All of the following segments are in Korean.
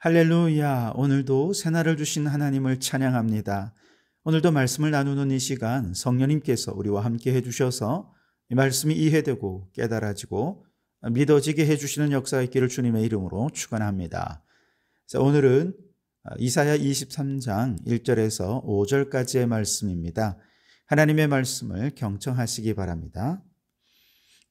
할렐루야. 오늘도 새날을 주신 하나님을 찬양합니다. 오늘도 말씀을 나누는 이 시간 성령님께서 우리와 함께 해주셔서 이 말씀이 이해되고 깨달아지고 믿어지게 해주시는 역사가 있기를 주님의 이름으로 축원합니다. 자, 오늘은 이사야 23장 1절에서 5절까지의 말씀입니다. 하나님의 말씀을 경청하시기 바랍니다.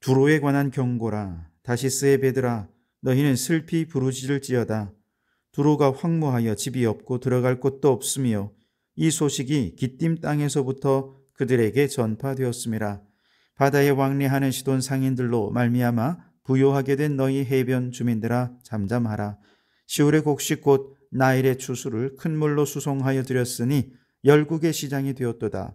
두로에 관한 경고라. 다시스의 배들아, 너희는 슬피 부르짖을지어다. 두로가 황무하여 집이 없고 들어갈 곳도 없으며 이 소식이 기띔 땅에서부터 그들에게 전파되었음이라. 바다에 왕래하는 시돈 상인들로 말미암아 부요하게 된 너희 해변 주민들아, 잠잠하라. 시올의 곡식 곧 나일의 추수를 큰 물로 수송하여 드렸으니 열국의 시장이 되었도다.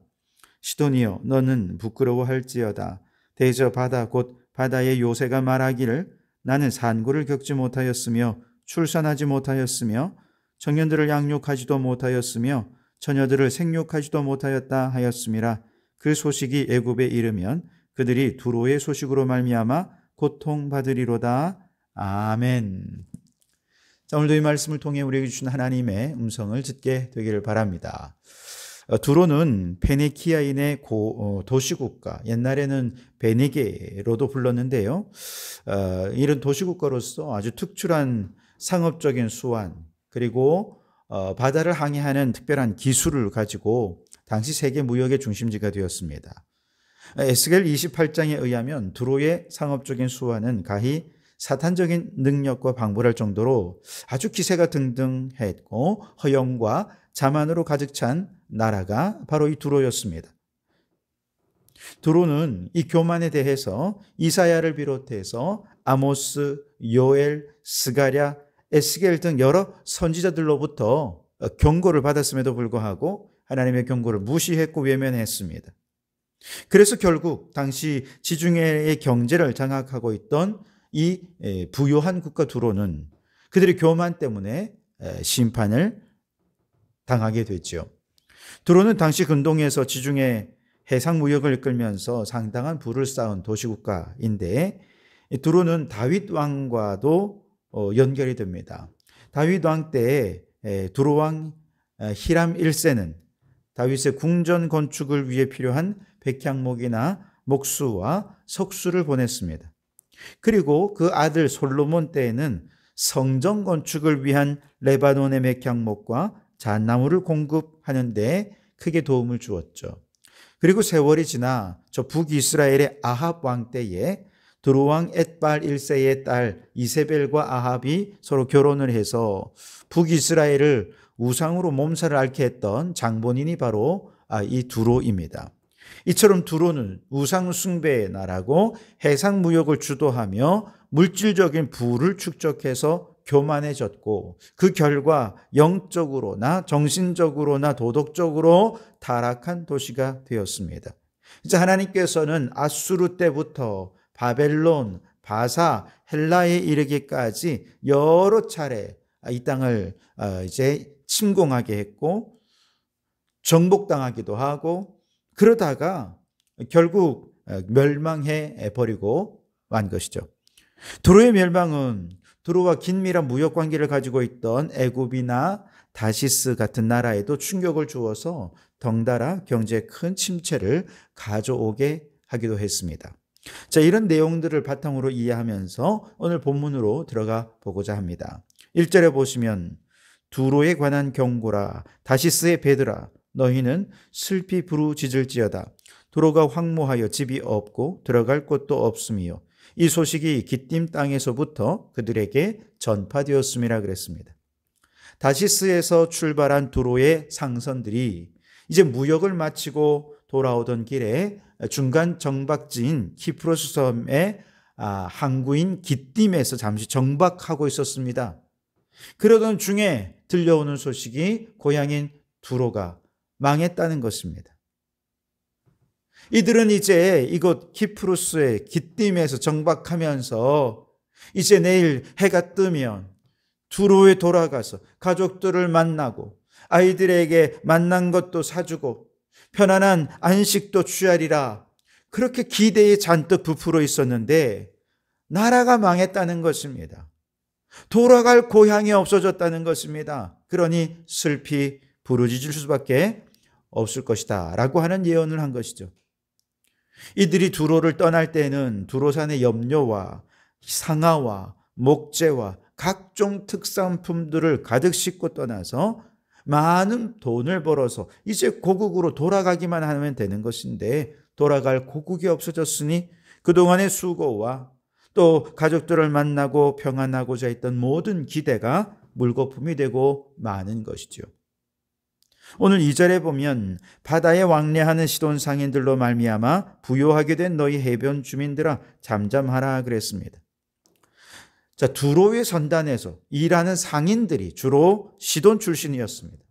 시돈이여, 너는 부끄러워할지어다. 대저 바다 곧 바다의 요새가 말하기를 나는 산고를 겪지 못하였으며 출산하지 못하였으며 청년들을 양육하지도 못하였으며 처녀들을 생육하지도 못하였다 하였음이라. 그 소식이 애굽에 이르면 그들이 두로의 소식으로 말미암아 고통받으리로다. 아멘. 자, 오늘도 이 말씀을 통해 우리에게 주신 하나님의 음성을 듣게 되기를 바랍니다. 두로는 페니키아인의 도시국가, 옛날에는 베니게로도 불렀는데요. 이런 도시국가로서 아주 특출한 상업적인 수완, 그리고 바다를 항해하는 특별한 기술을 가지고 당시 세계 무역의 중심지가 되었습니다. 에스겔 28장에 의하면 두로의 상업적인 수완은 가히 사탄적인 능력과 방불할 정도로 아주 기세가 등등했고 허영과 자만으로 가득 찬 나라가 바로 이 두로였습니다. 두로는 이 교만에 대해서 이사야를 비롯해서 아모스, 요엘, 스가랴, 에스겔 등 여러 선지자들로부터 경고를 받았음에도 불구하고 하나님의 경고를 무시했고 외면했습니다. 그래서 결국 당시 지중해의 경제를 장악하고 있던 이 부요한 국가 두로는 그들의 교만 때문에 심판을 당하게 됐죠. 두로는 당시 근동에서 지중해 해상 무역을 이끌면서 상당한 부를 쌓은 도시국가인데, 두로는 다윗 왕과도 연결이 됩니다. 다윗 왕 때에 두로 왕 히람 1세는 다윗의 궁전 건축을 위해 필요한 백향목이나 목수와 석수를 보냈습니다. 그리고 그 아들 솔로몬 때에는 성전 건축을 위한 레바논의 백향목과 잣나무를 공급하는 데 크게 도움을 주었죠. 그리고 세월이 지나 저 북이스라엘의 아합 왕 때에 두로 왕 엣발 1세의 딸 이세벨과 아합이 서로 결혼을 해서 북이스라엘을 우상으로 몸살을 앓게 했던 장본인이 바로 이 두로입니다. 이처럼 두로는 우상 숭배의 나라고 해상 무역을 주도하며 물질적인 부를 축적해서 교만해졌고, 그 결과 영적으로나 정신적으로나 도덕적으로 타락한 도시가 되었습니다. 이제 하나님께서는 아수르 때부터 바벨론, 바사, 헬라에 이르기까지 여러 차례 이 땅을 이제 침공하게 했고 정복당하기도 하고, 그러다가 결국 멸망해 버리고 만 것이죠. 두로의 멸망은 두로와 긴밀한 무역 관계를 가지고 있던 애굽이나 다시스 같은 나라에도 충격을 주어서 덩달아 경제에 큰 침체를 가져오게 하기도 했습니다. 자, 이런 내용들을 바탕으로 이해하면서 오늘 본문으로 들어가 보고자 합니다. 1절에 보시면 두로에 관한 경고라. 다시스의 배들아, 너희는 슬피 부르짖을지어다. 두로가 황무하여 집이 없고 들어갈 곳도 없으며 이 소식이 기띔 땅에서부터 그들에게 전파되었음이라 그랬습니다. 다시스에서 출발한 두로의 상선들이 이제 무역을 마치고 돌아오던 길에 중간 정박지인 키프로스 섬의 항구인 기띔에서 잠시 정박하고 있었습니다. 그러던 중에 들려오는 소식이 고향인 두로가 망했다는 것입니다. 이들은 이제 이곳 키프로스의 기띔에서 정박하면서 이제 내일 해가 뜨면 두로에 돌아가서 가족들을 만나고 아이들에게 만난 것도 사주고 편안한 안식도 취하리라, 그렇게 기대에 잔뜩 부풀어 있었는데 나라가 망했다는 것입니다. 돌아갈 고향이 없어졌다는 것입니다. 그러니 슬피 부르짖을 수밖에 없을 것이다 라고 하는 예언을 한 것이죠. 이들이 두로를 떠날 때는 두로산의 염료와 상아와 목재와 각종 특산품들을 가득 싣고 떠나서 많은 돈을 벌어서 이제 고국으로 돌아가기만 하면 되는 것인데, 돌아갈 고국이 없어졌으니 그동안의 수고와 또 가족들을 만나고 평안하고자 했던 모든 기대가 물거품이 되고 마는 것이죠. 오늘 2절에 보면 바다에 왕래하는 시돈 상인들로 말미암아 부요하게 된 너희 해변 주민들아 잠잠하라 그랬습니다. 자, 두로의 선단에서 일하는 상인들이 주로 시돈 출신이었습니다.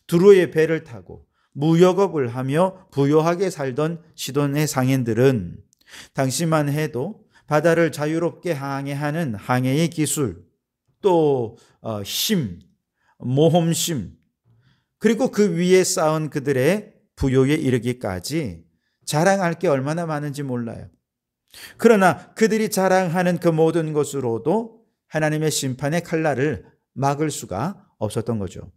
두로의 배를 타고 무역업을 하며 부요하게 살던 시돈의 상인들은 당시만 해도 바다를 자유롭게 항해하는 항해의 기술, 또 힘, 모험심, 그리고 그 위에 쌓은 그들의 부요에 이르기까지 자랑할 게 얼마나 많은지 몰라요. 그러나 그들이 자랑하는 그 모든 것으로도 하나님의 심판의 칼날을 막을 수가 없었던 거죠.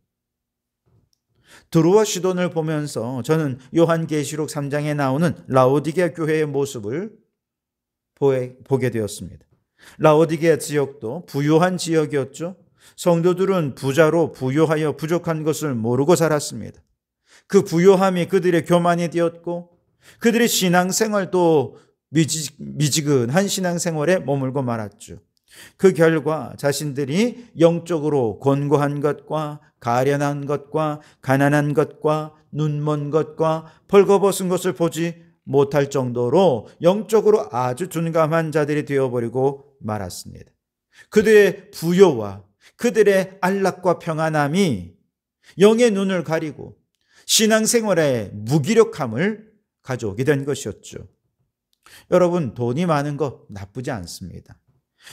두로와 시돈을 보면서 저는 요한계시록 3장에 나오는 라오디게아 교회의 모습을 보게 되었습니다. 라오디게아 지역도 부유한 지역이었죠. 성도들은 부자로 부유하여 부족한 것을 모르고 살았습니다. 그 부유함이 그들의 교만이 되었고 그들의 신앙생활도 미지근한 신앙생활에 머물고 말았죠. 그 결과 자신들이 영적으로 곤고한 것과 가련한 것과 가난한 것과 눈먼 것과 벌거벗은 것을 보지 못할 정도로 영적으로 아주 둔감한 자들이 되어버리고 말았습니다. 그들의 부요와 그들의 안락과 평안함이 영의 눈을 가리고 신앙생활의 무기력함을 가져오게 된 것이었죠. 여러분, 돈이 많은 거 나쁘지 않습니다.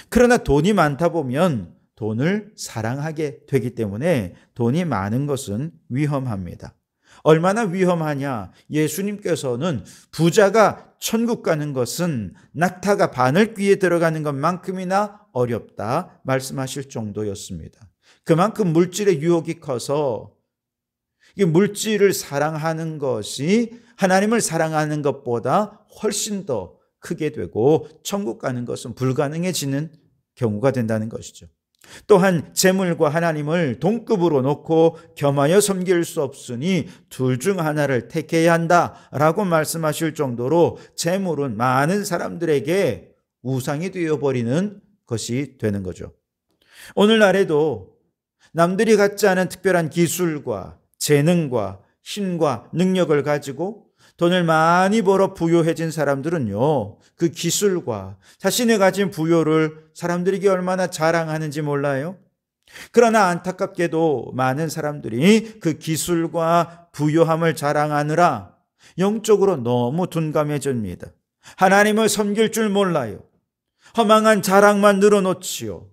그러나 돈이 많다 보면 돈을 사랑하게 되기 때문에 돈이 많은 것은 위험합니다. 얼마나 위험하냐? 예수님께서는 부자가 천국 가는 것은 낙타가 바늘귀에 들어가는 것만큼이나 어렵다 말씀하실 정도였습니다. 그만큼 물질의 유혹이 커서 이 물질을 사랑하는 것이 하나님을 사랑하는 것보다 훨씬 더 크게 되고 천국 가는 것은 불가능해지는 경우가 된다는 것이죠. 또한 재물과 하나님을 동급으로 놓고 겸하여 섬길 수 없으니 둘 중 하나를 택해야 한다라고 말씀하실 정도로 재물은 많은 사람들에게 우상이 되어버리는 것이 되는 거죠. 오늘날에도 남들이 갖지 않은 특별한 기술과 재능과 힘과 능력을 가지고 돈을 많이 벌어 부유해진 사람들은요, 그 기술과 자신이 가진 부요를 사람들에게 얼마나 자랑하는지 몰라요. 그러나 안타깝게도 많은 사람들이 그 기술과 부요함을 자랑하느라 영적으로 너무 둔감해집니다. 하나님을 섬길 줄 몰라요. 허망한 자랑만 늘어놓지요.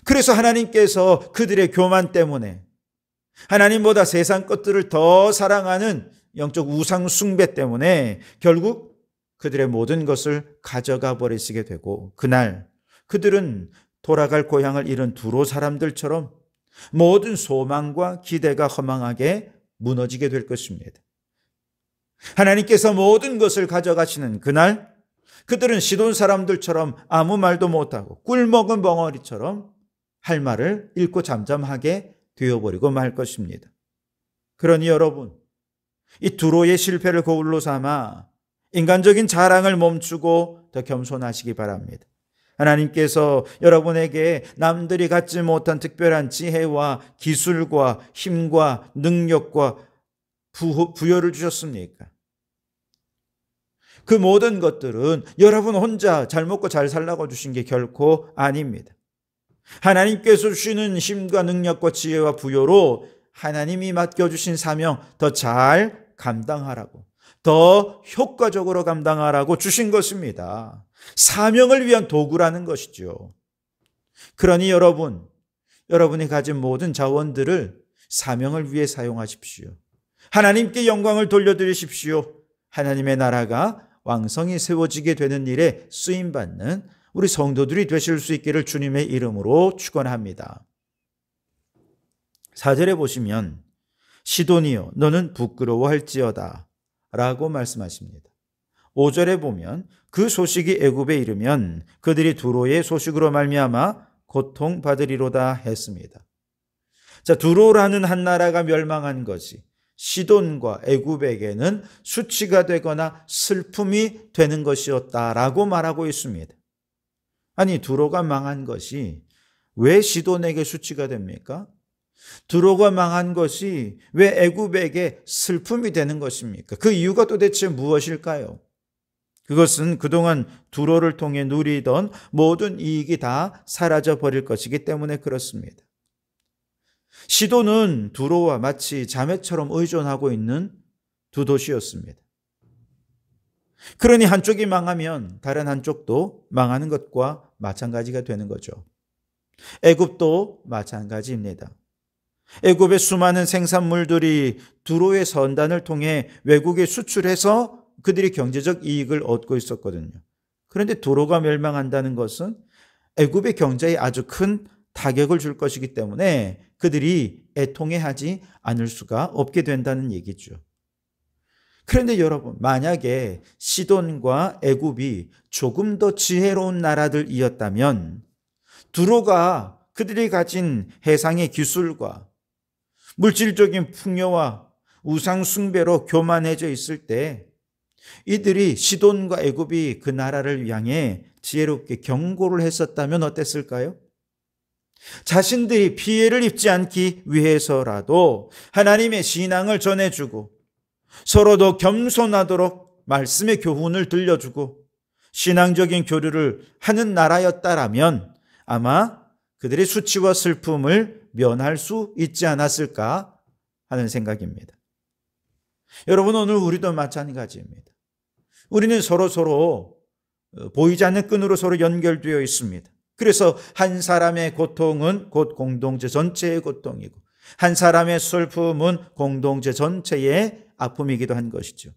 그래서 하나님께서 그들의 교만 때문에 하나님보다 세상 것들을 더 사랑하는 영적 우상 숭배 때문에 결국 그들의 모든 것을 가져가 버리시게 되고, 그날 그들은 돌아갈 고향을 잃은 두로 사람들처럼 모든 소망과 기대가 허망하게 무너지게 될 것입니다. 하나님께서 모든 것을 가져가시는 그날 그들은 시돈 사람들처럼 아무 말도 못하고 꿀먹은 벙어리처럼 할 말을 잃고 잠잠하게 되어버리고 말 것입니다. 그러니 여러분, 이 두로의 실패를 거울로 삼아 인간적인 자랑을 멈추고 더 겸손하시기 바랍니다. 하나님께서 여러분에게 남들이 갖지 못한 특별한 지혜와 기술과 힘과 능력과 부여를 주셨습니까? 그 모든 것들은 여러분 혼자 잘 먹고 잘 살라고 주신 게 결코 아닙니다. 하나님께서 주시는 힘과 능력과 지혜와 부여로 하나님이 맡겨주신 사명 더 잘 감당하라고, 더 효과적으로 감당하라고 주신 것입니다. 사명을 위한 도구라는 것이죠. 그러니 여러분이 가진 모든 자원들을 사명을 위해 사용하십시오. 하나님께 영광을 돌려드리십시오. 하나님의 나라가 왕성히 세워지게 되는 일에 쓰임받는 우리 성도들이 되실 수 있기를 주님의 이름으로 축원합니다. 4절에 보시면 시돈이여 너는 부끄러워할지어다 라고 말씀하십니다. 5절에 보면 그 소식이 애굽에 이르면 그들이 두로의 소식으로 말미암아 고통받으리로다 했습니다. 자, 두로라는 한 나라가 멸망한 것이 시돈과 애굽에게는 수치가 되거나 슬픔이 되는 것이었다라고 말하고 있습니다. 아니, 두로가 망한 것이 왜 시돈에게 수치가 됩니까? 두로가 망한 것이 왜 애굽에게 슬픔이 되는 것입니까? 그 이유가 도대체 무엇일까요? 그것은 그동안 두로를 통해 누리던 모든 이익이 다 사라져 버릴 것이기 때문에 그렇습니다. 시돈은 두로와 마치 자매처럼 의존하고 있는 두 도시였습니다. 그러니 한쪽이 망하면 다른 한쪽도 망하는 것과 마찬가지가 되는 거죠. 애굽도 마찬가지입니다. 애굽의 수많은 생산물들이 두로의 선단을 통해 외국에 수출해서 그들이 경제적 이익을 얻고 있었거든요. 그런데 두로가 멸망한다는 것은 애굽의 경제에 아주 큰 타격을 줄 것이기 때문에 그들이 애통해하지 않을 수가 없게 된다는 얘기죠. 그런데 여러분, 만약에 시돈과 애굽이 조금 더 지혜로운 나라들이었다면 두로가 그들이 가진 해상의 기술과 물질적인 풍요와 우상 숭배로 교만해져 있을 때 이들이 시돈과 애굽이 그 나라를 향해 지혜롭게 경고를 했었다면 어땠을까요? 자신들이 피해를 입지 않기 위해서라도 하나님의 신앙을 전해주고 서로도 겸손하도록 말씀의 교훈을 들려주고 신앙적인 교류를 하는 나라였다라면 아마 그들의 수치와 슬픔을 면할 수 있지 않았을까 하는 생각입니다. 여러분, 오늘 우리도 마찬가지입니다. 우리는 서로 보이지 않는 끈으로 서로 연결되어 있습니다. 그래서 한 사람의 고통은 곧 공동체 전체의 고통이고 한 사람의 슬픔은 공동체 전체의 아픔이기도 한 것이죠.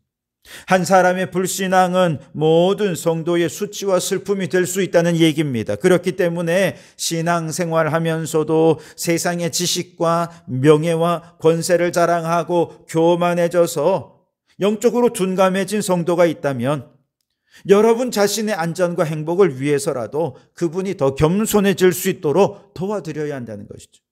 한 사람의 불신앙은 모든 성도의 수치와 슬픔이 될 수 있다는 얘기입니다. 그렇기 때문에 신앙생활을 하면서도 세상의 지식과 명예와 권세를 자랑하고 교만해져서 영적으로 둔감해진 성도가 있다면 여러분 자신의 안전과 행복을 위해서라도 그분이 더 겸손해질 수 있도록 도와드려야 한다는 것이죠.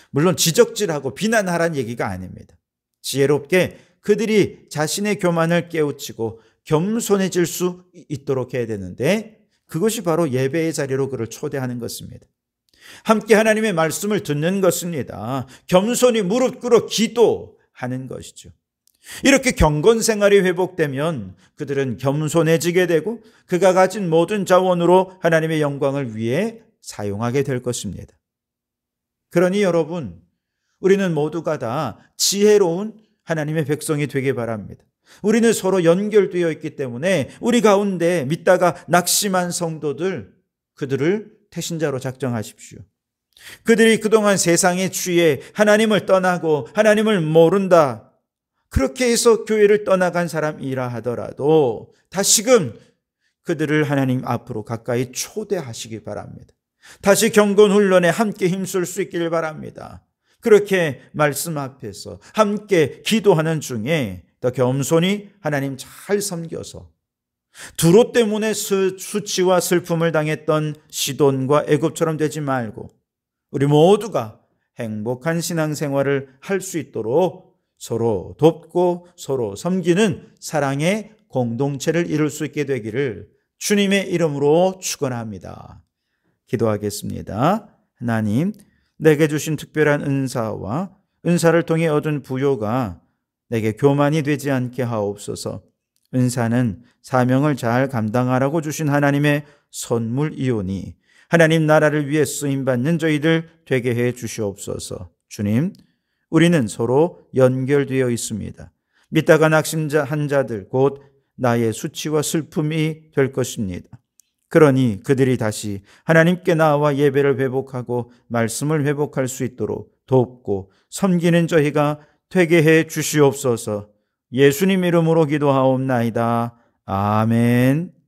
물론 지적질하고 비난하라는 얘기가 아닙니다. 지혜롭게 그들이 자신의 교만을 깨우치고 겸손해질 수 있도록 해야 되는데 그것이 바로 예배의 자리로 그를 초대하는 것입니다. 함께 하나님의 말씀을 듣는 것입니다. 겸손히 무릎 꿇어 기도하는 것이죠. 이렇게 경건 생활이 회복되면 그들은 겸손해지게 되고 그가 가진 모든 자원으로 하나님의 영광을 위해 사용하게 될 것입니다. 그러니 여러분, 우리는 모두가 다 지혜로운 하나님의 백성이 되길 바랍니다. 우리는 서로 연결되어 있기 때문에 우리 가운데 믿다가 낙심한 성도들, 그들을 태신자로 작정하십시오. 그들이 그동안 세상에 취해 하나님을 떠나고 하나님을 모른다, 그렇게 해서 교회를 떠나간 사람이라 하더라도 다시금 그들을 하나님 앞으로 가까이 초대하시기 바랍니다. 다시 경건 훈련에 함께 힘쓸 수 있길 바랍니다. 그렇게 말씀 앞에서 함께 기도하는 중에 더 겸손히 하나님 잘 섬겨서 두로 때문에 수치와 슬픔을 당했던 시돈과 애굽처럼 되지 말고 우리 모두가 행복한 신앙생활을 할 수 있도록 서로 돕고 서로 섬기는 사랑의 공동체를 이룰 수 있게 되기를 주님의 이름으로 축원합니다. 기도하겠습니다. 하나님, 내게 주신 특별한 은사와 은사를 통해 얻은 부요가 내게 교만이 되지 않게 하옵소서. 은사는 사명을 잘 감당하라고 주신 하나님의 선물이오니 하나님 나라를 위해 쓰임받는 저희들 되게 해 주시옵소서. 주님, 우리는 서로 연결되어 있습니다. 믿다가 낙심한 자들 곧 나의 수치와 슬픔이 될 것입니다. 그러니 그들이 다시 하나님께 나와 예배를 회복하고 말씀을 회복할 수 있도록 돕고 섬기는 저희가 되게 해 주시옵소서. 예수님 이름으로 기도하옵나이다. 아멘.